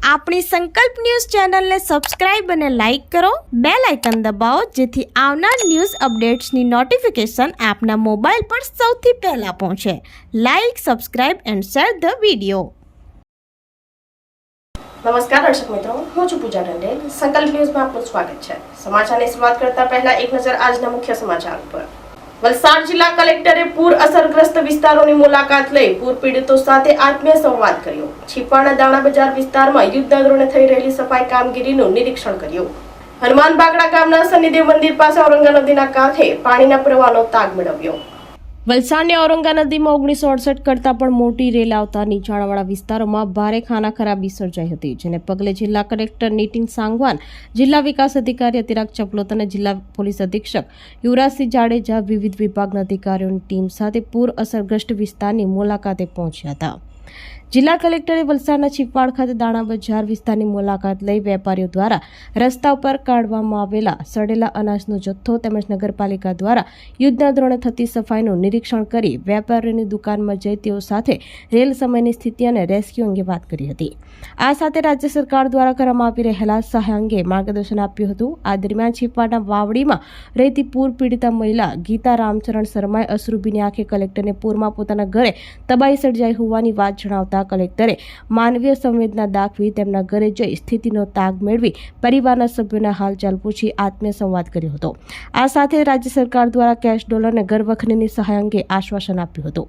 આપણી સંકલ્પ ન્યૂઝ ચેનલને સબસ્ક્રાઇબ અને લાઇક કરો, બેલ આઇકન દબાવો જેથી આવનાર ન્યૂઝ અપડેટ્સની નોટિફિકેશન આપના મોબાઈલ પર સૌથી પહેલા પહોંચે. Like, subscribe and share the video. નમસ્કાર દર્શક મિત્રો, હું છું પૂજા ટંડેલ. સંકલ્પ ન્યૂઝમાં આપનું સ્વાગત છે. સમાચારની શરૂઆત કરતા પહેલા એક નજર આજના મુખ્ય સમાચાર પર. વલસાડ જિલ્લા કલેક્ટરે પૂર અસરગ્રસ્ત વિસ્તારોની મુલાકાત લઈ પૂર પીડિતો સાથે આત્મીય સંવાદ કર્યો. છીપાના દાણા બજાર વિસ્તારમાં યુદ્ધના ધોરણે થઈ રહેલી સફાઈ કામગીરીનું નિરીક્ષણ કર્યું. હનુમાન બાગડા ગામના શનિદેવ મંદિર પાસે ઔરંગા નદીના કાંઠે પાણીના પ્રવાહનો તાગ મેળવ્યો. વલસાડની ઔરંગા નદીમાં 1968 કરતાં પણ મોટી રેલ આવતા નીચાણવાળા વિસ્તારોમાં ભારે ખાનાખરાબી સર્જાઈ હતી, જેને પગલે જિલ્લા કલેક્ટર નીતિન સાંગવાન, જિલ્લા વિકાસ અધિકારી અતિરાગ ચપલોત અને જિલ્લા પોલીસ અધિક્ષક યુવરાજસિંહ જાડેજા વિવિધ વિભાગના અધિકારીઓની ટીમ સાથે પૂર અસરગ્રસ્ત વિસ્તારની મુલાકાતે પહોંચ્યા હતા. જિલ્લા કલેક્ટરે વલસાડના છીપાડ ખાતે દાણા બજાર વિસ્તારની મુલાકાત લઈ વેપારીઓ દ્વારા રસ્તા ઉપર કાઢવામાં આવેલા સડેલા અનાજનો જથ્થો તેમજ નગરપાલિકા દ્વારા યુદ્ધના ધોરણે થતી સફાઈનું નિરીક્ષણ કરી વેપારીઓની દુકાનમાં જઈ તેઓ સાથે રેલ સમયની સ્થિતિ અને રેસ્ક્યુ અંગે વાત કરી હતી. આ સાથે રાજ્ય સરકાર દ્વારા કરવામાં આવી રહેલા સહાય અંગે માર્ગદર્શન આપ્યું હતું. આ દરમિયાન છીપાડના વાવડીમાં રહેતી પૂર પીડિતા મહિલા ગીતા રામચરણ શર્માએ અશ્રુભીની આંખે કલેક્ટરને પૂરમાં પોતાના ઘરે તબાહી સર્જાઈ હોવાની વાત જણાવતા કલેક્ટરે માનવીય સંવેદના દાખવી તેમના ઘરે જઈ સ્થિતિનો તાગ મેળવી પરિવારના સભ્યોના હાલચાલ પૂછી આત્મીય સંવાદ કર્યો હતો. આ સાથે રાજ્ય સરકાર દ્વારા કેશ ડોલર અને ઘર વખરીની સહાય અંગે આશ્વાસન આપ્યું હતું.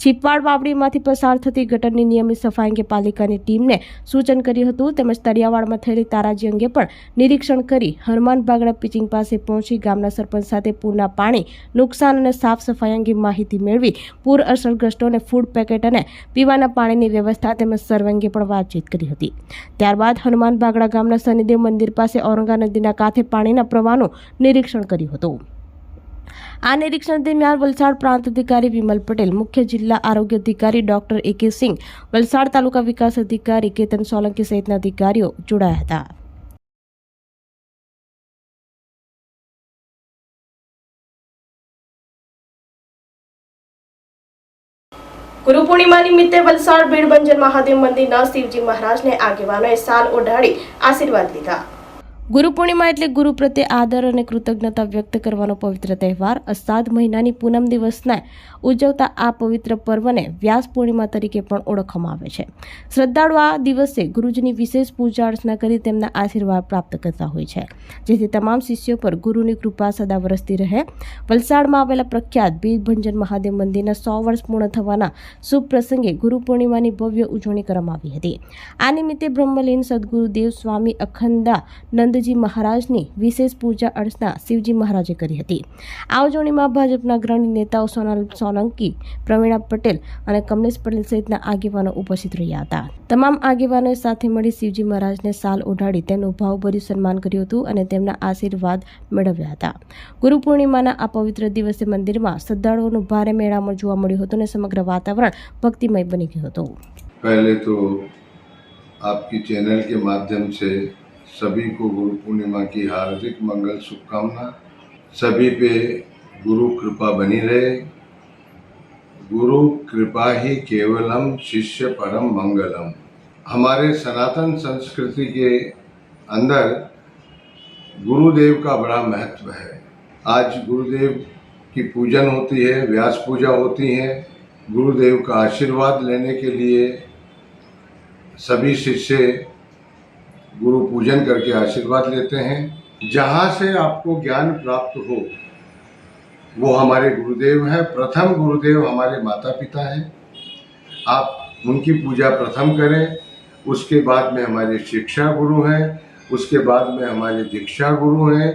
છીપાડ વાવડીમાંથી પસાર થતી ગટરની નિયમિત સફાઈ અંગે પાલિકાની ટીમને સૂચન કર્યું હતું. તેમજ તળિયાવાડમાં થયેલી તારાજી અંગે પણ નિરીક્ષણ કરી હનુમાન બાગડા પિચિંગ પાસે પહોંચી ગામના સરપંચ સાથે પૂરના પાણી, નુકસાન અને સાફ સફાઈ અંગે માહિતી મેળવી પૂર અસરગ્રસ્તોને ફૂડ પેકેટ અને પીવાના પાણીની વ્યવસ્થા તેમજ સર્વે અંગે પણ વાતચીત કરી હતી. ત્યારબાદ હનુમાન બાગડા ગામના શનિદેવ મંદિર પાસે ઔરંગા નદીના કાંઠે પાણીના પ્રવાહનું નિરીક્ષણ કર્યું હતું. આ નિરીક્ષણ દરમિયાન વલસાડ પ્રાંત અધિકારી વિમલ પટેલ, મુખ્ય જિલ્લા આરોગ્ય અધિકારી ડોક્ટર A.K. સિંહ, વલસાડ તાલુકા વિકાસ અધિકારી કેતન સોલંકી સહિતના અધિકારીઓ જોડાયા હતા. ગુરુ પૂર્ણિમા નિમિત્તે વલસાડ ભીડભંજન મહાદેવ મંદિરના શિવજી મહારાજને આગેવાનોએ શાલ ઓઢાડી આશીર્વાદ લીધા. ગુરુ પૂર્ણિમા એટલે ગુરુ પ્રત્યે આદર અને કૃતજ્ઞતા વ્યક્ત કરવાનો પવિત્ર તહેવાર. અષાઢ મહિનાની પૂનમ દિવસને ઉજવતા આ પવિત્ર પર્વને વ્યાસ પૂર્ણિમા તરીકે પણ ઓળખવામાં આવે છે. શ્રદ્ધાળુઓ આ દિવસે ગુરુજીની વિશેષ પૂજા અર્ચના કરી તેમના આશીર્વાદ પ્રાપ્ત કરતા હોય છે, જેથી તમામ શિષ્યો પર ગુરુની કૃપા સદા વરસતી રહે. વલસાડમાં આવેલા પ્રખ્યાત ભીડભંજન મહાદેવ મંદિરના 100 વર્ષ પૂર્ણ થવાના શુભ પ્રસંગે ગુરુ પૂર્ણિમાની ભવ્ય ઉજવણી કરવામાં આવી હતી. આ નિમિત્તે બ્રહ્મલીન સદગુરુદેવ સ્વામી અખંડાનંદ જી મહારાજની વિશેષ પૂજા અર્ચના શિવજી મહારાજે કરી હતી. આ ઉજવણીમાં ભાજપના અગ્રણી નેતાઓ સોનલ સોલંકી, પ્રવીણા પટેલ અને કમલેશ પટેલ સહિતના આગેવાનો ઉપસ્થિત રહ્યા હતા. તમામ આગેવાનોએ સાથે મળી શિવજી મહારાજને શાલ ઓઢાડી તેમનું ભાવભર્યું સન્માન કર્યું હતું અને તેમના આશીર્વાદ મેળવ્યા હતા. ગુરુ પૂર્ણિમાના આ પવિત્ર દિવસે મંદિરમાં શ્રદ્ધાળુઓનું ભારે મેળામણ જોવા મળ્યું હતું અને સમગ્ર વાતાવરણ ભક્તિમય બની ગયું હતું. पहले तो आपकी चैनल के माध्यम से सभी को गुरु पूर्णिमा की हार्दिक मंगल शुभकामना. सभी पे गुरु कृपा बनी रहे. गुरु कृपा ही केवलम शिष्य परम मंगलम. हमारे सनातन संस्कृति के अंदर गुरुदेव का बड़ा महत्व है. आज गुरुदेव की पूजन होती है, व्यास पूजा होती है. गुरुदेव का आशीर्वाद लेने के लिए सभी शिष्य गुरु पूजन करके आशीर्वाद लेते हैं. जहाँ से आपको ज्ञान प्राप्त हो वो हमारे गुरुदेव हैं. प्रथम गुरुदेव हमारे माता पिता हैं. आप उनकी पूजा प्रथम करें. उसके बाद में हमारे शिक्षा गुरु हैं. उसके बाद में हमारे दीक्षा गुरु हैं.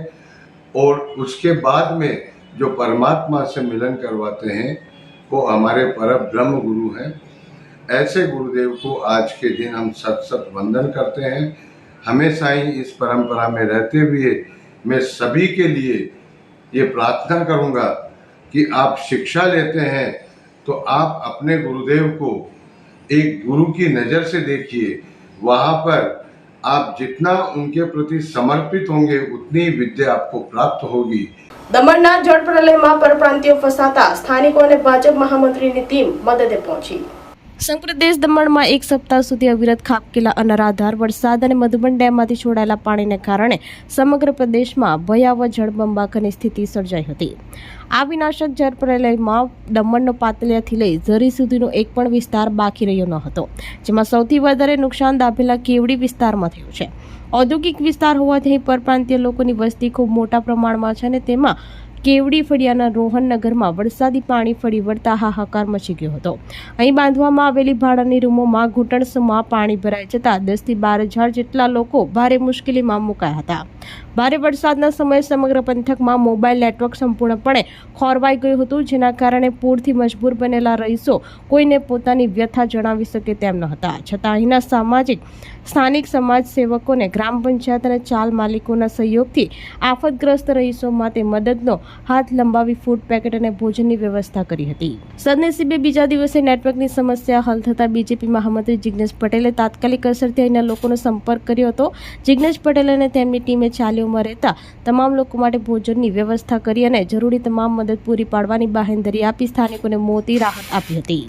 और उसके बाद में जो परमात्मा से मिलन करवाते हैं वो हमारे परम ब्रह्म गुरु हैं. ऐसे गुरुदेव को आज के दिन हम सत सत वंदन करते हैं. हमेशा ही इस परंपरा में रहते हुए मैं सभी के लिए ये प्रार्थना करूँगा कि आप शिक्षा लेते हैं तो आप अपने गुरुदेव को एक गुरु की नज़र से देखिए. वहाँ पर आप जितना उनके प्रति समर्पित होंगे उतनी विद्या आपको प्राप्त होगी. દમણના જળ પ્રલયમાં પરપ્રાંતિયો ફસાતા સ્થાનિકો અને ભાજપ મહામંત્રીની ટીમ મદદે પહોંચી. સમગ્ર દેશ દમણમાં એક સપ્તાહ સુધી અવિરત ખાબકેલા અનરાધાર વરસાદ અને મધુબન ડેમમાંથી છોડાયેલા પાણીને કારણે સમગ્ર પ્રદેશમાં ભયાવહ જળબંબાકારની સ્થિતિ સર્જાઈ હતી. આ વિનાશક જળપ્રલયમાં દમણનો પાતળિયાથી લઈ ઝરી સુધીનો એક પણ વિસ્તાર બાકી રહ્યો ન હતો, જેમાં સૌથી વધારે નુકસાન દાભેલા કેવડી વિસ્તારમાં થયું છે. ઔદ્યોગિક વિસ્તાર હોવાથી અહીં પરપ્રાંતીય લોકોની વસ્તી ખૂબ મોટા પ્રમાણમાં છે અને તેમાં કેવડી ફળિયાના રોહનનગરમાં વરસાદી પાણી ફરી વળતા હાહાકાર મચી ગયો હતો. અહીં બાંધવામાં આવેલી ભાડાની રૂમોમાં ઘૂંટણસમાં પાણી ભરાઈ જતા 10 થી 12,000 જેટલા લોકો ભારે મુશ્કેલીમાં મુકાયા હતા. ભારે વરસાદના સમયે સમગ્ર પંથકમાં મોબાઈલ નેટવર્ક સંપૂર્ણપણે ખોરવાઈ ગયું હતું, જેના કારણે પૂરથી મજબૂર બનેલા રહીશો કોઈને પોતાની વ્યથા જણાવી શકે તેમ ન હતા. છતાં અહીંના સ્થાનિક સમાજ સેવકોને ગ્રામ પંચાયત અને ચાલ માલિકોના સહયોગથી આફતગ્રસ્ત રહીશો માટે મદદનો હાથ લંબાવી ફૂડ પેકેટ અને ભોજનની વ્યવસ્થા કરી હતી. સદનસીબે બીજા દિવસે નેટવર્કની સમસ્યા હલ થતાં બીજેપી મહામંત્રી જિગ્નેશ પટેલે તાત્કાલિક અસરથી અહીંના લોકોનો સંપર્ક કર્યો હતો. જિગ્નેશ પટેલ અને તેમની ટીમે ચાલીઓમાં રહેતા તમામ લોકો માટે ભોજનની વ્યવસ્થા કરી અને જરૂરી તમામ મદદ પૂરી પાડવાની બાહેંધરી આપી સ્થાનિકોને મોટી રાહત આપી હતી.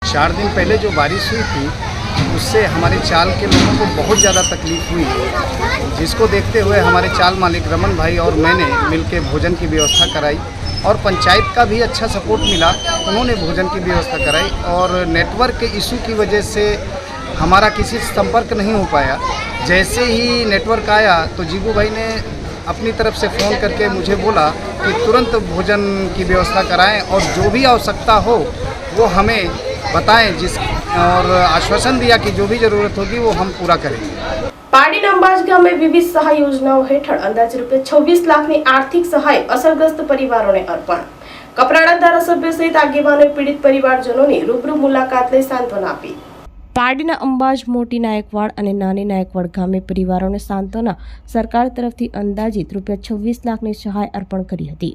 चार दिन पहले जो बारिश हुई थी उससे हमारे चाल के लोगों को बहुत ज़्यादा तकलीफ हुई, जिसको देखते हुए हमारे चाल मालिक रमन भाई और मैंने मिलकर भोजन की व्यवस्था कराई और पंचायत का भी अच्छा सपोर्ट मिला, उन्होंने भोजन की व्यवस्था कराई और नेटवर्क के इशू की वजह से हमारा किसी से संपर्क नहीं हो पाया. जैसे ही नेटवर्क आया तो जीबू भाई ने अपनी तरफ से फ़ोन करके मुझे बोला कि तुरंत भोजन की व्यवस्था कराएं और जो भी आवश्यकता हो वो हमें बताएं, और आश्वासन दिया कि जो भी ज़रूरत होगी वो हम पूरा करेंगे. પારડીના અંબાજ ગામે વિવિધ સહાય યોજનાઓ હેઠળ અંદાજે ₹26 લાખની આર્થિક સહાય અસરગ્રસ્ત પરિવારોને અર્પણ. કપરાડા ધારાસભ્ય સહિત આગેવાનોએ પીડિત પરિવારજનોની રૂબરૂ મુલાકાત લઈ સાંત્વના આપી. પારડીના અંબાજ, મોટી નાયકવાડ અને નાની નાયકવાડ ગામે પરિવારોને સાંત્વના સરકાર તરફથી અંદાજિત ₹26 લાખની સહાય અર્પણ કરી હતી.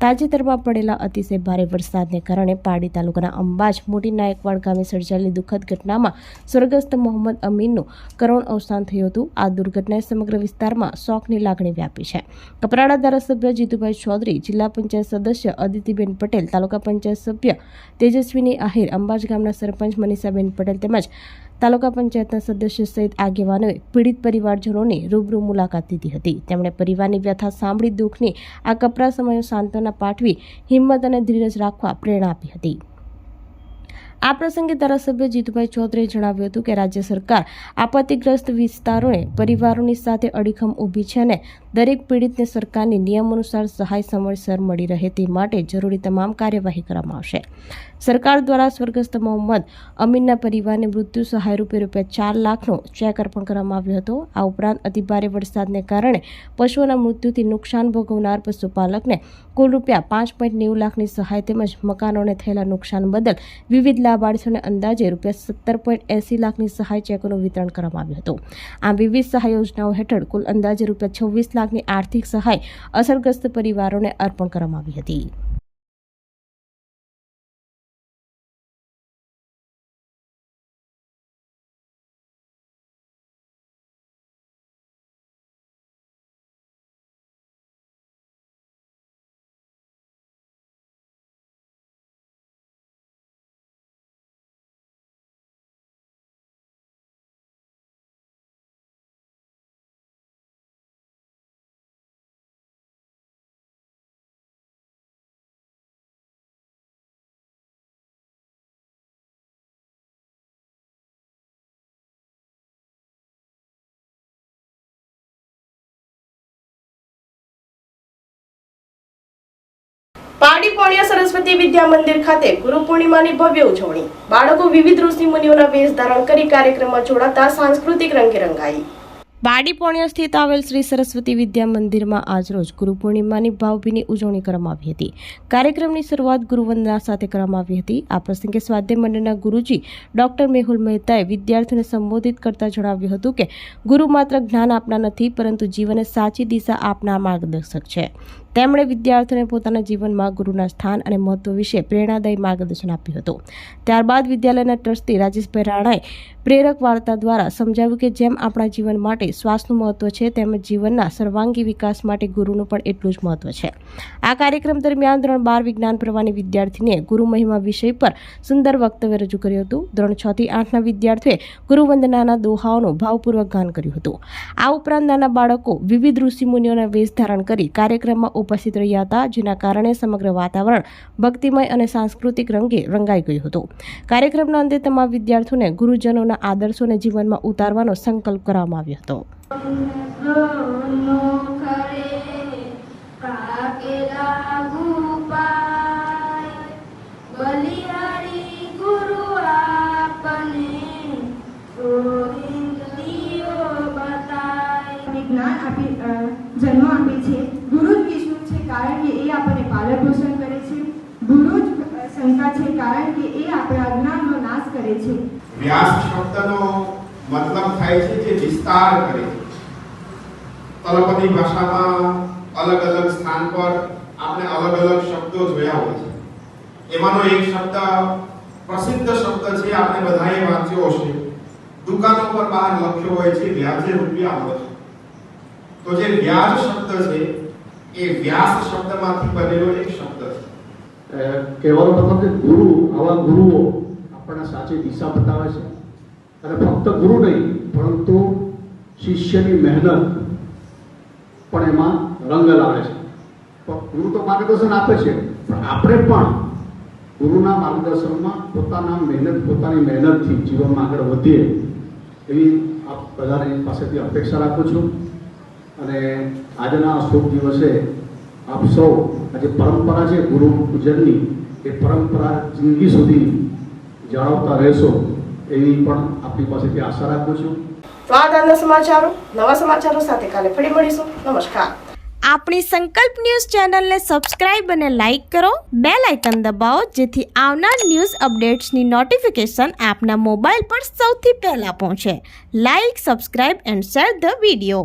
તાજેતરમાં પડેલા અતિશય ભારે વરસાદને કારણે પારડી તાલુકાના અંબાજ, મોટી નાયકવાડ ગામે સર્જાયેલી દુઃખદ ઘટનામાં સ્વર્ગસ્થ મોહમ્મદ અમીનનું કરુણ અવસાન થયું હતું. આ દુર્ઘટનાએ સમગ્ર વિસ્તારમાં શોકની લાગણી વ્યાપી છે. કપરાડા ધારાસભ્ય જીતુભાઈ ચૌધરી, જિલ્લા પંચાયત સદસ્ય અદિતિબેન પટેલ, તાલુકા પંચાયત સભ્ય તેજસ્વીની આહિર, અંબાજ ગામના સરપંચ મનીષાબેન પટેલ તેમજ તાલુકા પંચાયતના સદસ્ય સહિત આગેવાનોએ પીડિત પરિવારજનોની રૂબરૂ મુલાકાત લીધી હતી. તેમણે પરિવારની વ્યથા સાંભળી દુઃખની આ કપરા સમયે સાંત્વના પાઠવી હિંમત અને ધીરજ રાખવા પ્રેરણા આપી હતી. આ પ્રસંગે ધારાસભ્ય જીતુભાઈ ચૌધરીએ જણાવ્યું હતું કે રાજ્ય સરકાર આપત્તિગ્રસ્ત વિસ્તારોને પરિવારોની સાથે અડીખમ ઊભી છે અને દરેક પીડિતને સરકારની નિયમાનુસાર સહાય સમયસર મળી રહે તે માટે જરૂરી તમામ કાર્યવાહી કરવામાં આવશે. સરકાર દ્વારા સ્વર્ગસ્થ મોહમ્મદ અમીનના પરિવારને મૃત્યુ સહાય રૂપે ₹4 લાખનો ચેક અર્પણ કરવામાં આવ્યો હતો. આ ઉપરાંત અતિભારે વરસાદને કારણે પશુઓના મૃત્યુથી નુકસાન ભોગવનાર પશુપાલકને કુલ ₹5.90 લાખની સહાય તેમજ મકાનોને થયેલા નુકસાન બદલ વિવિધ લાભાર્થીઓને અંદાજે ₹17.80 લાખની સહાય ચેકોનું વિતરણ કરવામાં આવ્યું હતું. આમ વિવિધ સહાય યોજનાઓ હેઠળ કુલ અંદાજે ₹26 લાખની આર્થિક સહાય અસરગ્રસ્ત પરિવારોને અર્પણ કરવામાં આવી હતી. પારડી પોણિયા સરસ્વતી વિદ્યા મંદિર ખાતે ગુરુ પૂર્ણિમાની ભવ્ય ઉજવણી. બાળકો વિવિધ ઋષિ મુનિઓના વેશ ધારણ કરી કાર્યક્રમમાં જોડાતા સાંસ્કૃતિક રંગે રંગાઈ. પારડી પોણિયા સ્થિત આવેલ શ્રી સરસ્વતી વિદ્યા મંદિરમાં આજરોજ ગુરુ પૂર્ણિમાની ભાવભીની ઉજવણી કરવામાં આવી હતી. કાર્યક્રમની શરૂઆત ગુરુવંદના સાથે કરવામાં આવી હતી. આ પ્રસંગે સ્વાધ્યાય મંડળના ગુરુજી ડોક્ટર મેહુલ મહેતાએ વિદ્યાર્થીઓને સંબોધિત કરતા જણાવ્યું હતું કે ગુરુ માત્ર જ્ઞાન આપનાર નથી, પરંતુ જીવનને સાચી દિશા આપનાર માર્ગદર્શક છે. તેમણે વિદ્યાર્થીઓને પોતાના જીવનમાં ગુરુના સ્થાન અને મહત્વ વિશે પ્રેરણાદાયી માર્ગદર્શન આપ્યું હતું. ત્યારબાદ વિદ્યાલયના ટ્રસ્ટી રાજેશભાઈ રાણાએ પ્રેરક વાર્તા દ્વારા સમજાવ્યું કે જેમ આપણા જીવન માટે શ્વાસનું મહત્વ છે, તેમજ જીવનના સર્વાંગી વિકાસ માટે ગુરુનું પણ એટલું જ મહત્વ છે. આ કાર્યક્રમ દરમિયાન ધોરણ 12 વિજ્ઞાન પ્રવાહની વિદ્યાર્થીને ગુરુ મહિમા વિષય પર સુંદર વક્તવ્ય રજૂ કર્યું હતું. ધોરણ 6 થી 8ના વિદ્યાર્થીઓએ ગુરુવંદનાના દોહાઓનું ભાવપૂર્વક ગાન કર્યું હતું. આ ઉપરાંત નાના બાળકો વિવિધ ઋષિ મુનિઓના વેશ ધારણ કરી કાર્યક્રમમાં ઉપસ્થિત રહ્યા હતા, જેના કારણે સમગ્ર વાતાવરણ ભક્તિમય અને સાંસ્કૃતિક રંગે રંગાઈ ગયું હતું. કાર્યક્રમના અંતે તમામ વિદ્યાર્થીઓને ગુરુજનોના આદર્શોને જીવનમાં ઉતારવાનો સંકલ્પ કરવામાં આવ્યો હતો. જ્ઞાન આપી જન્મ આપે છે. ગુરુ જ વિષ્ણુ છે, કારણ કે એ આપણને પાલન પોષણ કરે છે. ગુરુ જ શંકા છે, કારણ કે એ આપણા અજ્ઞાનનો નાશ કરે છે. વ્યાસ શબ્દનો મતલબ થાય છે જે વિસ્તાર કરે છે. તળપદી ભાષામાં અલગ અલગ સ્થાન પર આપણે અલગ અલગ શબ્દો જોયા હોય છે. એમાંનો એક શબ્દ પ્રસિદ્ધ શબ્દ છે, આપણે બધાએ વાંચ્યો હશે. દુકાનો પર બહાર લખ્યો હોય છે, વ્યાજે રૂપિયા મળે છે. તો જે વ્યાજ શબ્દ છે એ વ્યાસ શબ્દમાંથી બનેલો એક શબ્દ છે. કહેવાનો મતલબ કે ગુરુ, આવા ગુરુઓ આપણને સાચી દિશા બતાવે છે. અને ફક્ત ગુરુ નહીં, પરંતુ શિષ્યની મહેનત પણ એમાં રંગ લાવે છે. ગુરુ તો માર્ગદર્શન આપે છે, પણ આપણે પણ ગુરુના માર્ગદર્શનમાં પોતાની મહેનતથી જીવનમાં આગળ વધીએ એવી આપ બધાની પાસેથી અપેક્ષા રાખું છું. અને આજના શુભ દિવસે આપ સૌ આજે પરંપરા છે ગુરુ પૂજનની, એ પરંપરા જિંદગી સુધી જાળવતા રહેશો એવી પણ આપની પાસેથી આશા રાખું છું. તો આજના સમાચારો, નવા સમાચારો સાથે કાલે ફરી મળીશું. નમસ્કાર. આપણી સંકલ્પ ન્યૂઝ ચેનલને સબસ્ક્રાઇબ અને લાઇક કરો, બેલ આઇકન દબાવો, જેથી આવનાર ન્યૂઝ અપડેટ્સની નોટિફિકેશન આપના મોબાઈલ પર સૌથી પહેલા પહોંચે. Like, subscribe and share the video.